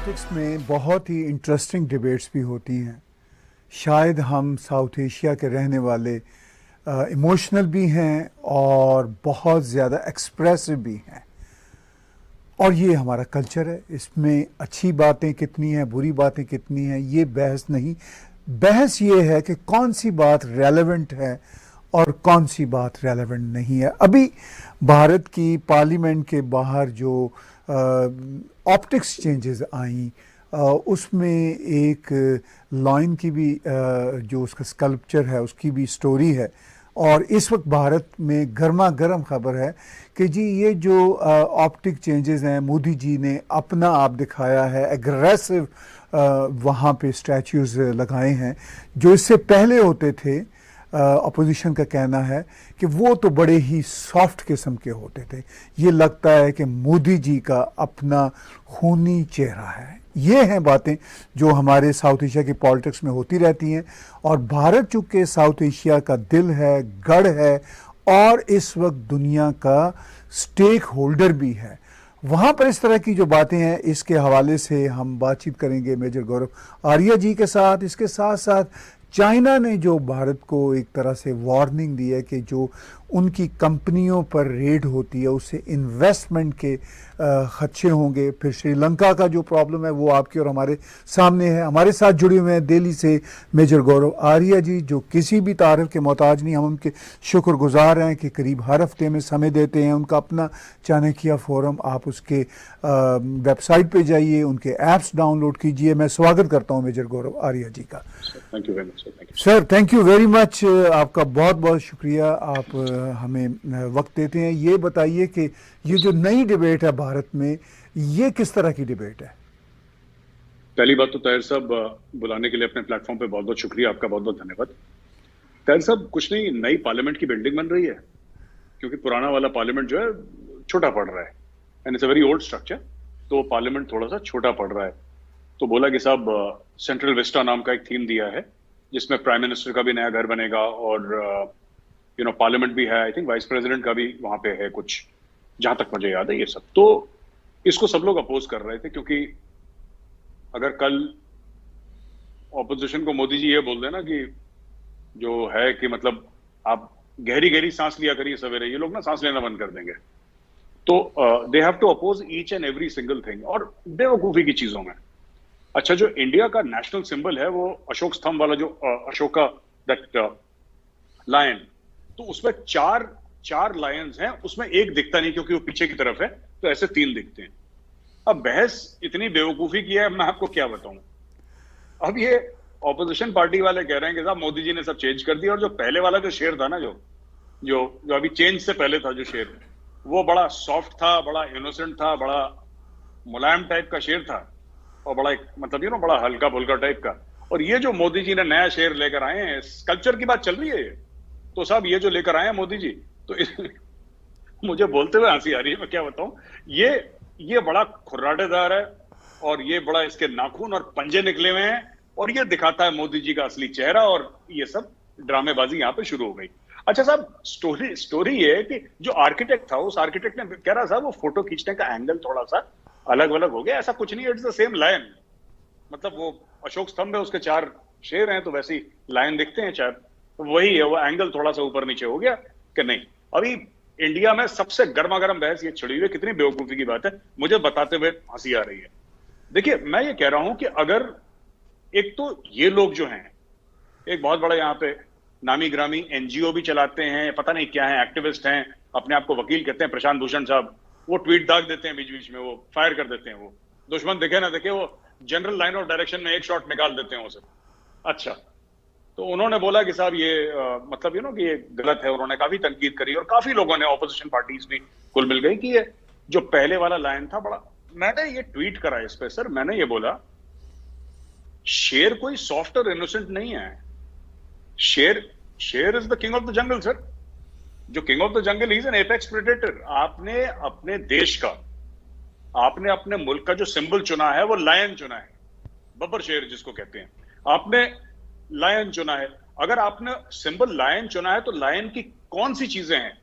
Politics में बहुत ही interesting debates भी होती हैं। शायद हम साउथ एशिया के रहने वाले इमोशनल भी हैं और बहुत ज़्यादा एक्सप्रेसिव भी हैं, और ये हमारा कल्चर है। इसमें अच्छी बातें कितनी हैं, बुरी बातें कितनी हैं, ये बहस नहीं। बहस ये है कि कौन सी बात रेलेवेंट है और कौन सी बात रेलेवेंट नहीं है। अभी भारत की पार्लियामेंट के बाहर जो ऑप्टिक्स चेंजेस आई, उसमें एक लाइन की भी जो उसका स्कल्पचर है उसकी भी स्टोरी है। और इस वक्त भारत में गर्मा गर्म खबर है कि जी ये जो ऑप्टिक चेंजेस हैं, मोदी जी ने अपना आप दिखाया है, एग्रेसिव वहाँ पे स्टैच्यूज़ लगाए हैं जो इससे पहले होते थे। अपोजिशन का कहना है कि वो तो बड़े ही सॉफ्ट किस्म के होते थे। ये लगता है कि मोदी जी का अपना खूनी चेहरा है। ये हैं बातें जो हमारे साउथ एशिया की पॉलिटिक्स में होती रहती हैं, और भारत चूँकि साउथ एशिया का दिल है, गढ़ है, और इस वक्त दुनिया का स्टेक होल्डर भी है, वहाँ पर इस तरह की जो बातें हैं, इसके हवाले से हम बातचीत करेंगे मेजर गौरव आर्या जी के साथ। इसके साथ साथ चाइना ने जो भारत को एक तरह से वार्निंग दी है कि जो उनकी कंपनियों पर रेड होती है उससे इन्वेस्टमेंट के खदशे होंगे। फिर श्रीलंका का जो प्रॉब्लम है वो आपके और हमारे सामने है। हमारे साथ जुड़े हुए हैं दिल्ली से मेजर गौरव आर्या जी, जो किसी भी तारीफ के मोहताज नहीं। हम उनके शुक्रगुजार हैं कि करीब हर हफ्ते में समय देते हैं। उनका अपना चाणक्य फोरम, आप उसके वेबसाइट पे जाइए, उनके ऐप्स डाउनलोड कीजिए। मैं स्वागत करता हूँ मेजर गौरव आर्या जी का। Thank you very much sir, thank you very much. आपका बहुत बहुत शुक्रिया, आप हमें वक्त देते हैं। ये बताइए कि ये जो नई डिबेट है भारत में, ये किस तरह की डिबेट है? पहली बात तो ताहिर साहब, बुलाने के लिए अपने प्लेटफॉर्म पे बहुत बहुत शुक्रिया, आपका बहुत बहुत धन्यवाद। ताहिर साहब, कुछ नहीं, नई पार्लियामेंट की बिल्डिंग बन रही है, क्योंकि पुराना वाला पार्लियामेंट जो है छोटा पड़ रहा है, and it's a very old structure, तो पार्लियामेंट थोड़ा सा छोटा पड़ रहा है। तो बोला कि साहब सेंट्रल विस्टा नाम का एक थीम दिया है जिसमें प्राइम मिनिस्टर का भी नया घर बनेगा और पार्लियामेंट भी है। आई थिंक वाइस प्रेसिडेंट का भी वहां पे है कुछ, जहां तक मुझे याद है ये सब। तो इसको सब लोग अपोज कर रहे थे, क्योंकि अगर कल ऑपोजिशन को मोदी जी ये बोल देना कि जो है कि मतलब आप गहरी गहरी सांस लिया करिए सवेरे, ये लोग ना सांस लेना बंद कर देंगे। तो they have to oppose each and every single thing, और बेवकूफी की चीजों में। अच्छा, जो इंडिया का नेशनल सिंबल है वो अशोक स्तंभ वाला, जो अशोका दैट लायन, तो उसमें चार लायंस हैं, उसमें एक दिखता नहीं क्योंकि वो पीछे की तरफ है, तो ऐसे 3 दिखते हैं। अब बहस इतनी बेवकूफी की है, मैं आपको क्या बताऊं। अब ये ऑपोजिशन पार्टी वाले कह रहे हैं कि साहब मोदी जी ने सब चेंज कर दिया, और जो पहले वाला जो शेर था ना, जो अभी चेंज से पहले था जो शेर, वो बड़ा सॉफ्ट था, बड़ा इनोसेंट था, बड़ा मुलायम टाइप का शेर था, और बड़ा मतलब बड़ा हल्का फुल्का टाइप का। और ये जो मोदी जी ने नया शेर लेकर आए हैं, कल्चर की बात चल रही है ये, तो साहब ये जो लेकर आए हैं मोदी जी, तो मुझे बोलते हुए हंसी आ रही है, मैं क्या बताऊं। ये बड़ा खुर्राटेदार है, और ये बड़ा, इसके नाखून और पंजे निकले हुए हैं, और ये दिखाता है मोदी जी का असली चेहरा, और ये सब ड्रामेबाजी यहाँ पे शुरू हो गई। अच्छा साहब, स्टोरी ये है कि जो आर्किटेक्ट था, उस आर्किटेक्ट ने कह रहा साहब वो फोटो खींचने का एंगल थोड़ा सा अलग अलग हो गया। ऐसा कुछ नहीं है, इट्स द सेम लायन। मतलब वो अशोक स्तंभ है, उसके 4 शेर हैं, तो वैसे ही लायन दिखते हैं 4, तो वही है, वो एंगल थोड़ा सा ऊपर नीचे हो गया कि नहीं। अभी इंडिया में सबसे गर्मा गर्म बहस ये छिड़ी हुई, कितनी बेवकूफी की बात है, मुझे बताते हुए हंसी आ रही है। देखिए, मैं ये कह रहा हूं कि अगर एक तो ये लोग जो हैं, एक बहुत बड़ा यहाँ पे नामी ग्रामी एनजीओ भी चलाते हैं, पता नहीं क्या है, एक्टिविस्ट हैं, अपने आप को वकील कहते हैं, प्रशांत भूषण साहब, वो ट्वीट दाग देते हैं बीच बीच में, वो फायर कर देते हैं, वो दुश्मन दिखे ना दिखे, वो जनरल लाइन ऑफ डायरेक्शन में एक शॉट निकाल देते हैं उसे। अच्छा, तो उन्होंने बोला कि साहब ये मतलब कि ये गलत है, उन्होंने काफी तनकीद करी, और काफी लोगों ने, ऑपोजिशन पार्टीज भी कुल मिल गई, कि ये जो पहले वाला लाइन था बड़ा। मैंने ये ट्वीट करा इस पे सर, मैंने ये बोला, शेर कोई सॉफ्ट और इनोसेंट नहीं है। शेर is the king of the jungle sir. जो king of the jungle, he is an apex predator. आपने अपने देश का, आपने अपने मुल्क का जो सिंबल चुना है वो लायन चुना है, बब्बर शेर जिसको कहते हैं, आपने लायन चुना है। अगर आपने सिंबल लायन चुना है, तो लायन की कौन सी चीजें हैं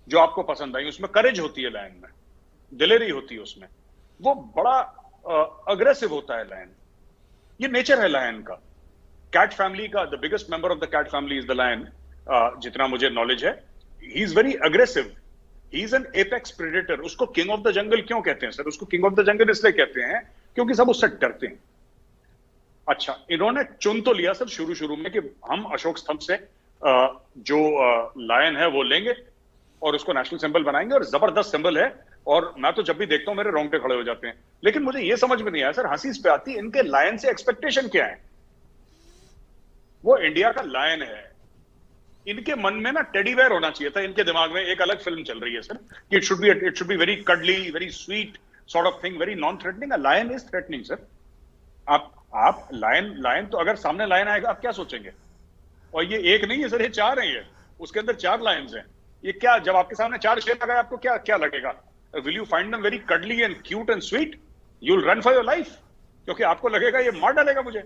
जो आपको पसंद आई? उसमें करेज होती है, लायन में दिलेरी होती है उसमें। वो बड़ा अग्रेसिव होता है लायन, ये नेचर है लायन का। कैट फैमिली का the biggest member of the cat family is the lion, जितना मुझे नॉलेज है। He is very aggressive, he is an apex predator. उसको किंग ऑफ द जंगल क्यों कहते हैं सर? उसको किंग ऑफ द जंगल इसलिए कहते हैं क्योंकि सब उससे डरते हैं। अच्छा, इन्होंने चुन तो लिया सर शुरू शुरू में कि हम अशोक स्तंभ से जो लायन है वो लेंगे और उसको नेशनल सिंबल बनाएंगे, और जबरदस्त सिंबल है, और मैं तो जब भी देखता हूं मेरे रोंगटे खड़े हो जाते हैं। लेकिन मुझे ये समझ में नहीं आया सर, हंसी इस पे आती है, इनके लायन से एक्सपेक्टेशन क्या है? वो इंडिया का लायन है, इनके मन में ना टेडी बेयर होना चाहिए था। इनके दिमाग में एक अलग फिल्म चल रही है सर कि it should be very cuddly, very sweet sort of thing, very non threatening. A lion is threatening sir. आप लायन तो अगर सामने लायन आएगा आप क्या सोचेंगे? और ये एक नहीं है सर, ये 4 हैं, ये उसके अंदर 4 लायंस हैं। ये क्या, जब आपके सामने 4 शेर लगाए आपको क्या क्या लगेगा? Will you find them very cuddly and cute and sweet? You will run for your life, क्योंकि आपको लगेगा ये मार डालेगा मुझे।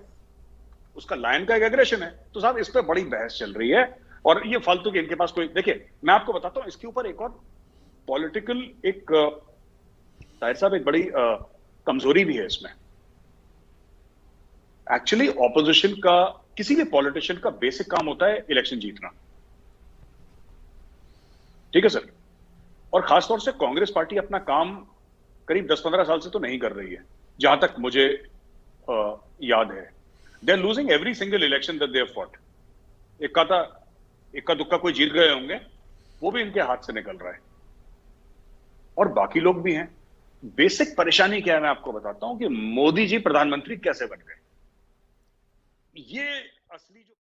उसका लायन का एक एग्रेशन है। तो साहब इस पे बड़ी बहस चल रही है, और ये फालतू के इनके पास कोई, देखिए मैं आपको बताता हूं इसके ऊपर एक और पॉलिटिकल एक ताहिर साहब एक बड़ी कमजोरी भी है इसमें। एक्चुअली ऑपोजिशन का, किसी भी पॉलिटिशियन का बेसिक काम होता है इलेक्शन जीतना, ठीक है सर। और खासतौर से कांग्रेस पार्टी अपना काम करीब 10-15 साल से तो नहीं कर रही है, जहां तक मुझे याद है। They are losing every single election that they have fought. इक्का दुक्का कोई जीत गए होंगे, वो भी इनके हाथ से निकल रहा है, और बाकी लोग भी हैं। बेसिक परेशानी क्या है मैं आपको बताता हूं कि मोदी जी प्रधानमंत्री कैसे बन गए। ये असली जो